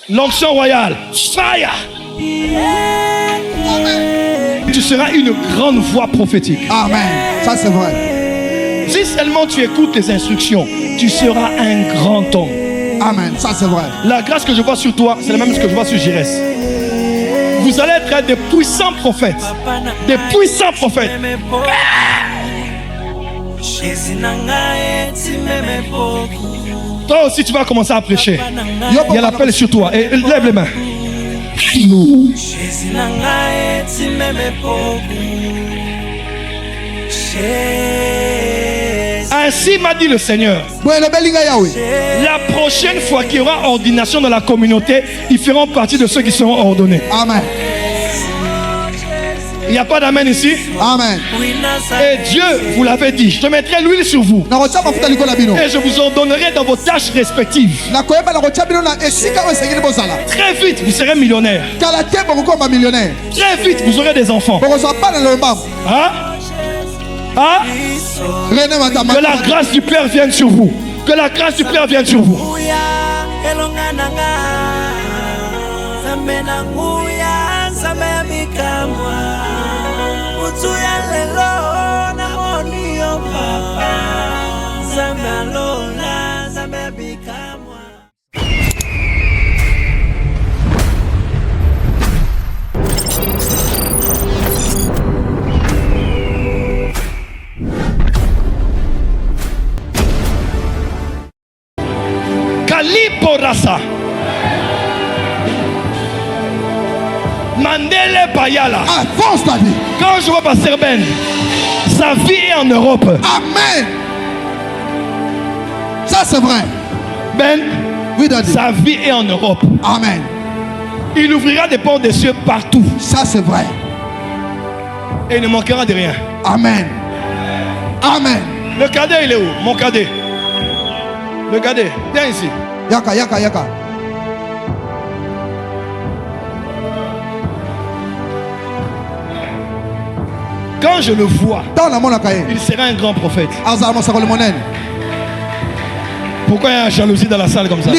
L'onction royale. Fire. Tu seras une grande voix prophétique. Amen. Ça c'est vrai. Si seulement tu écoutes les instructions, tu seras un grand homme. Amen. Ça c'est vrai. La grâce que je vois sur toi, c'est la même que je vois sur Jires. Vous allez être des puissants prophètes. Des puissants prophètes. Toi aussi tu vas commencer à prêcher. Il y a l'appel sur toi. Et lève les mains. Ainsi m'a dit le Seigneur. La prochaine fois qu'il y aura ordination dans la communauté, ils feront partie de ceux qui seront ordonnés. Amen. Il n'y a pas d'amen ici. Amen. Et Dieu vous l'avait dit. Je mettrai l'huile sur vous. Et je vous ordonnerai dans vos tâches respectives. Très vite, vous serez millionnaire. Très vite, vous aurez des enfants. Hein? Hein? Que la grâce du Père vienne sur vous. Que la grâce du Père vienne sur vous. Kaliporasa Mandele Bayala. Avance ta vie. Quand je vois Pasteur Ben, sa vie est en Europe. Amen. Ça c'est vrai. Ben, oui, Daddy. Sa vie est en Europe. Amen. Il ouvrira des portes des cieux partout. Ça c'est vrai. Et il ne manquera de rien. Amen. Amen. Le cadet il est où? Mon cadet. Le cadet, viens ici. Yaka, yaka, yaka. Quand je le vois, il sera un grand prophète. Pourquoi il y a une jalousie dans la salle comme ça?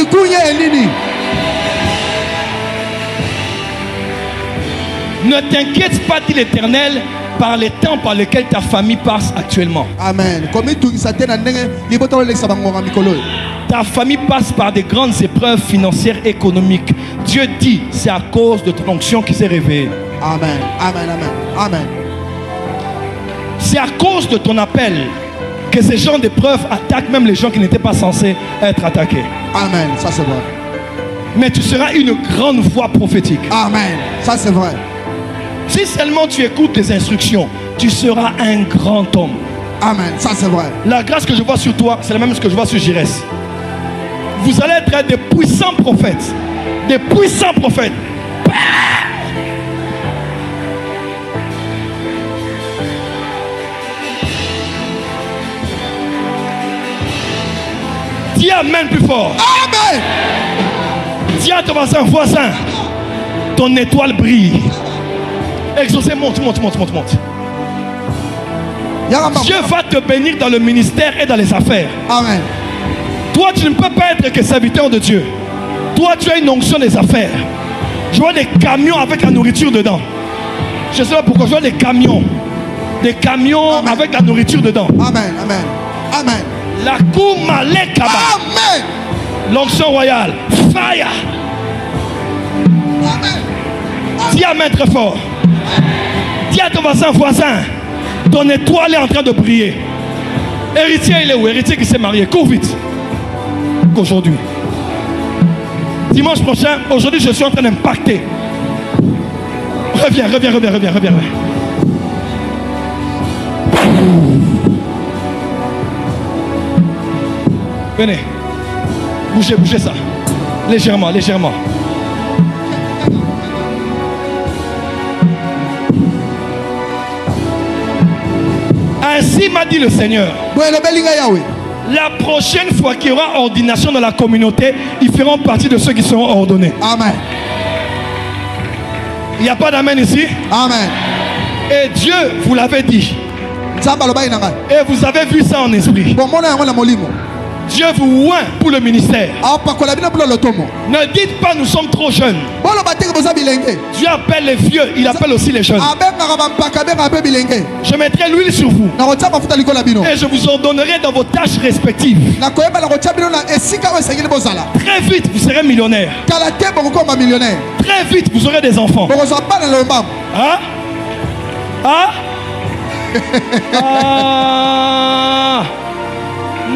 Ne t'inquiète pas, dit l'Éternel, par les temps par lesquels ta famille passe actuellement. Amen. Ta famille passe par des grandes épreuves financières et économiques. Dieu dit, c'est à cause de ton onction qui s'est réveillée. Amen. Amen. Amen. Amen. C'est à cause de ton appel que ces gens d'épreuves attaquent même les gens qui n'étaient pas censés être attaqués. Amen. Ça c'est vrai. Mais tu seras une grande voix prophétique. Amen. Ça c'est vrai. Si seulement tu écoutes les instructions, tu seras un grand homme. Amen. Ça c'est vrai. La grâce que je vois sur toi, c'est la même que je vois sur Jires. Vous allez être des puissants prophètes. Des puissants prophètes. Dis amen plus fort. Amen. Dis à ton voisin, ton étoile brille. Exaucé, monte. Dieu va te bénir dans le ministère et dans les affaires. Amen. Toi, tu ne peux pas être que serviteur de Dieu. Toi, tu as une onction des affaires. Je vois des camions avec la nourriture dedans. Je ne sais pas pourquoi, je vois des camions. Des camions Amen. Avec la nourriture dedans. Amen, amen, amen. La Koumalekaba. Amen. L'onction royale. Fire. Amen. Dis amen très fort. Dis à ton voisin, ton étoile est en train de briller. Héritier, il est où? Héritier qui s'est marié. Cours vite. Qu'aujourd'hui. Dimanche prochain, aujourd'hui, je suis en train d'impacter. Reviens. Venez. Bougez ça. Légèrement. Ainsi m'a dit le Seigneur. La prochaine fois qu'il y aura ordination dans la communauté, ils feront partie de ceux qui seront ordonnés. Amen. Il n'y a pas d'amen ici. Amen. Et Dieu vous l'avait dit. Et vous avez vu ça en esprit. Dieu vous oint pour le ministère. Ne dites pas nous sommes trop jeunes. Dieu appelle les vieux, il appelle aussi les jeunes. Je mettrai l'huile sur vous et je vous ordonnerai dans vos tâches respectives. Très vite vous serez millionnaire. Très vite vous aurez des enfants. Hein? Ah?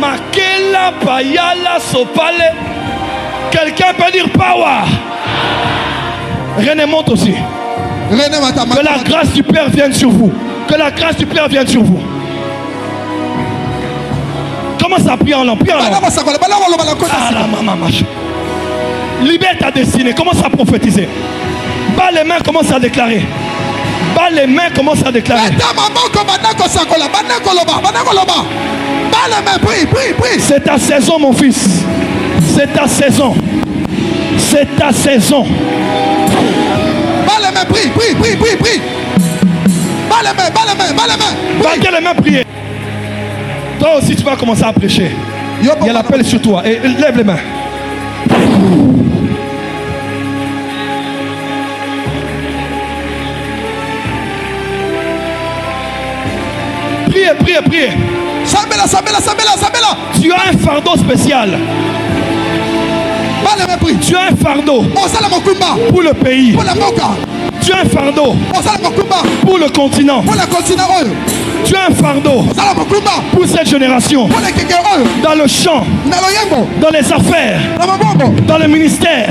Makela Payala Sopale. Quelqu'un peut dire power. René monte aussi. Que la grâce du Père vienne sur vous. Que la grâce du Père vienne sur vous. Commence à prier en langue. Libère ta destinée. Commence à prophétiser. Bas les mains, commence à déclarer. Bas les mains, commence à déclarer. C'est ta saison, mon fils. C'est ta saison. C'est ta saison. Bas les mains, prie. Bas les mains. Battez les mains, priez. Toi aussi, tu vas commencer à prêcher. Il y a l'appel sur toi. Et lève les mains. Priez. Tu as un fardeau spécial. Tu as un fardeau pour le pays. Tu as un fardeau pour le continent. Tu as un fardeau pour cette génération. Dans le champ, dans les affaires, dans le ministère,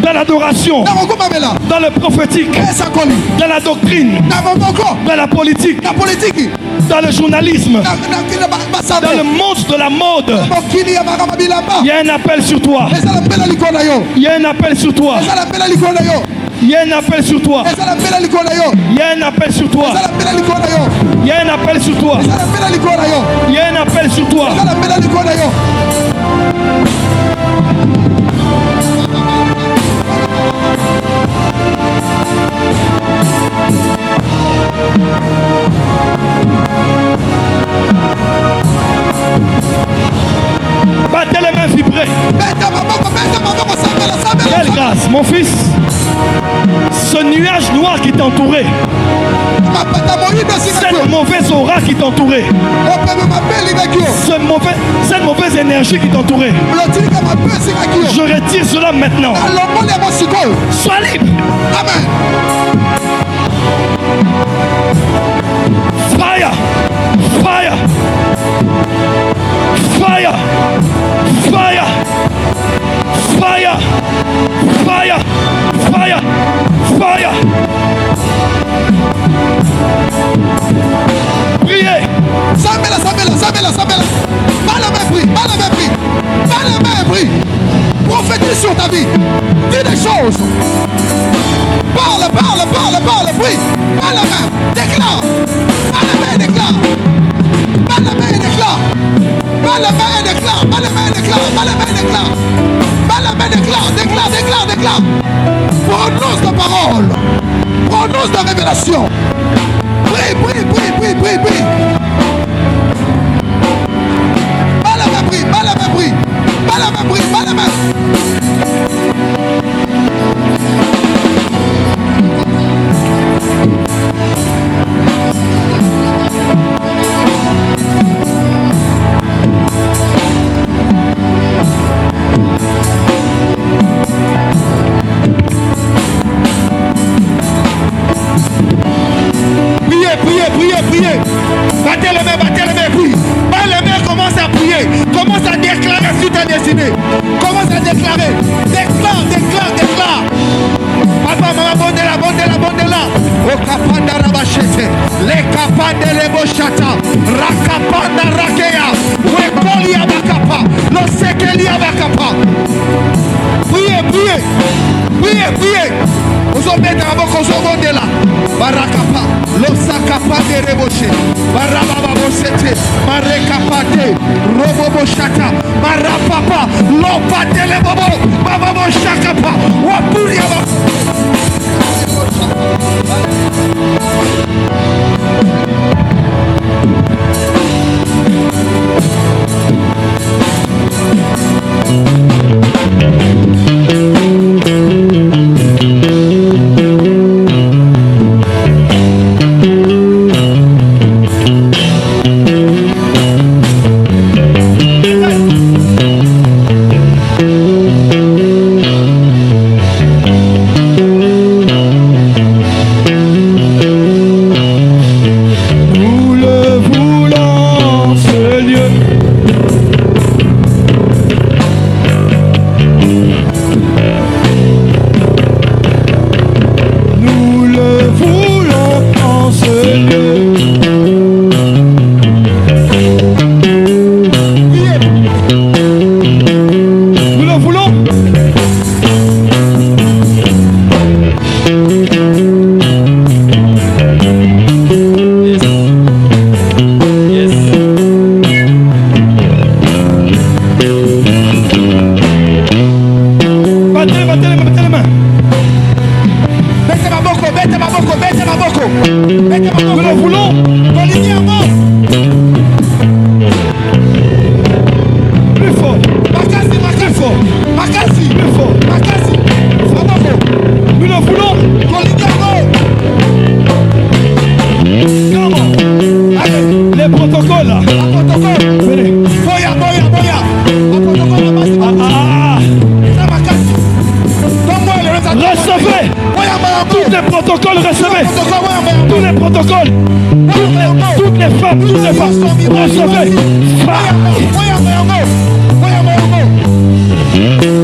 dans l'adoration, dans le prophétique, dans la doctrine, dans la politique, dans le journalisme, dans le monde de la mode. Il y a un appel sur toi. Il y a un appel sur toi. Il y a un appel sur toi. Il y a un appel sur toi. Il y a un appel sur toi. Il y a un appel sur toi. Battez les mains, vibrez. Quelle grâce, mon fils. Ce nuage noir qui t'entourait, cette mauvaise aura qui t'entourait, cette mauvaise énergie qui t'entourait, je retire cela maintenant. Sois libre. Amen. Fire. Priez. Pas la main, prie. Prophétise sur ta vie. Dis des choses. Parle, prie. Pas la main, déclare. Pas la main, déclare. Déclare. Prononce ta parole. Prononce ta révélation. Prie. Pas la main, prie. Priez. Battez les mains, prie. Pas les mains, commence à prier. Commence à déclarer sur ta destinée. Commence à déclarer. Déclare. Papa, maman, bondela. O kapanda rabachete. Les kapanda lebochata. Rakapanda rakea. Wekoli abakapa. Lo sekeli abakapa. Priez. Vous en mettez avant qu'on s'en de là. Barakapa. Losakapa de reboche. Barababa bosete. Marekapate. Robobo shaka. Marapapa. Lopate le bobo. Bababo shakapa. Wapuri aba. Nous le voulons. Plus fort. Plus fort. Plus fort. Nous le voulons. Comment? Les protocoles là. Venez. Recevez. Tous les protocoles, recevez. Tous les protocoles. Toutes les femmes. Recevez.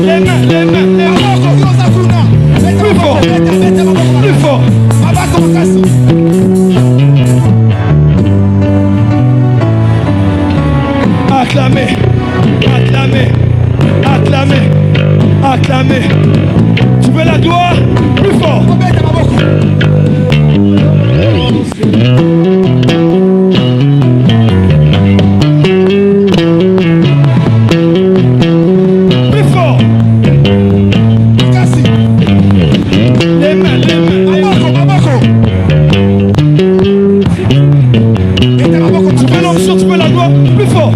Les mains. Plus fort. Plus fort. Acclamez. Tu veux la gloire? Plus fort. Plus fort. Les mains. Tu veux l'onction, tu veux la gloire? Plus fort.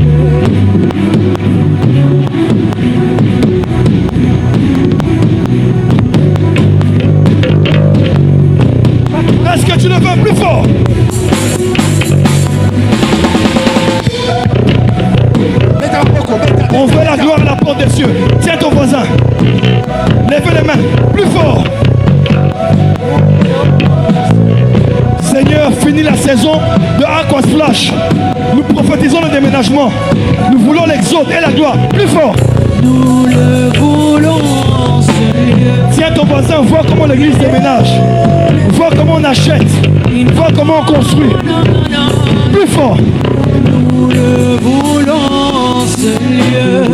Est-ce que tu le veux plus fort? On veut la gloire à la porte des cieux. Tiens ton voisin. Lève les mains. Plus fort. Seigneur, finis la saison de Aqua Splash. Nous prophétisons le déménagement. Nous voulons l'exode et la gloire. Plus fort. Nous le voulons, Seigneur. Tiens ton voisin, vois comment l'église déménage. Vois comment on achète. Vois comment on construit. Plus fort. Nous le voulons, Seigneur.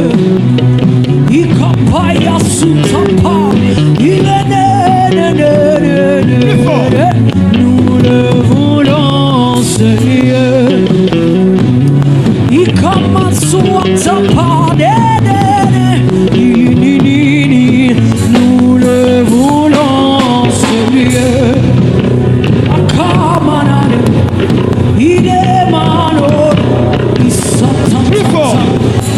Ikapaya sutapa. Plus fort. Nous le voulons, Seigneur. Ikamatsuatapa. Nous le voulons, Seigneur. Plus fort.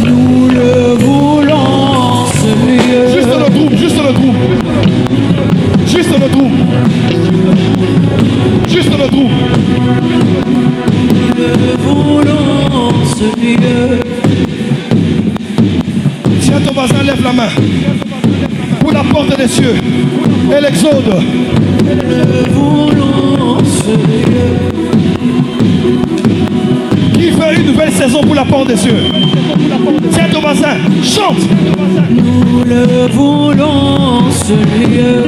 Nous le voulons, Seigneur. Juste le groupe. Juste le groupe. Nous le voulons, Seigneur. Tiens ton voisin, lève la main. Pour la porte des cieux. Et l'exode. Nous le voulons, Seigneur. Qui veut une nouvelle saison pour la porte des cieux? Tiens ton voisin, chante. Nous le voulons, Seigneur.